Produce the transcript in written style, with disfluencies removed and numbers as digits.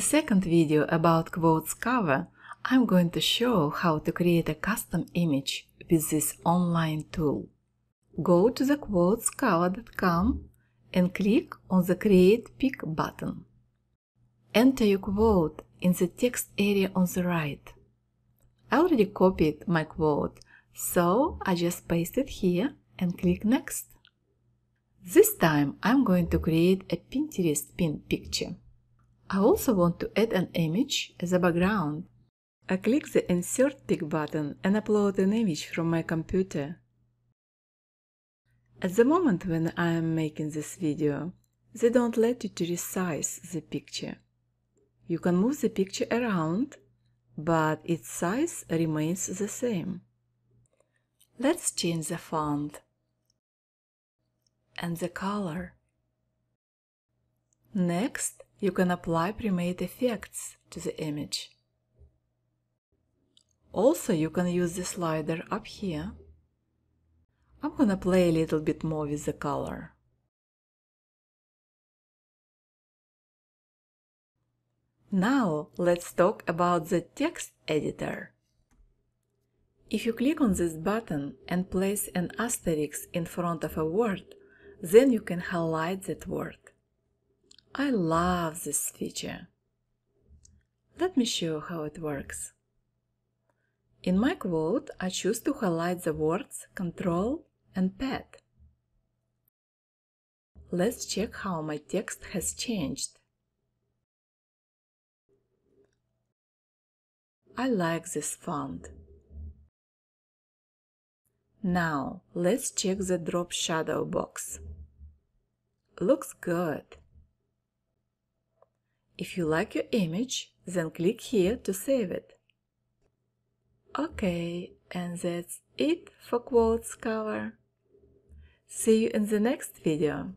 second video about Quotes cover, I'm going to show how to create a custom image with this online tool. Go to the quotescover.com and click on the Create Pic button. Enter your quote in the text area on the right. I already copied my quote, so I just paste it here and click Next. This time I'm going to create a Pinterest pin picture. I also want to add an image as a background. I click the Insert Pic button and upload an image from my computer. At the moment when I am making this video, they don't let you to resize the picture. You can move the picture around, but its size remains the same. Let's change the font and the color. Next, you can apply pre-made effects to the image. Also, you can use the slider up here. I'm gonna play a little bit more with the color. Now, let's talk about the text editor. If you click on this button and place an asterisk in front of a word, then you can highlight that word. I love this feature. Let me show you how it works. In my quote, I choose to highlight the words Control and Pad. Let's check how my text has changed. I like this font. Now, let's check the drop shadow box. Looks good. If you like your image, then click here to save it. Okay, and that's it for Quotes cover. See you in the next video.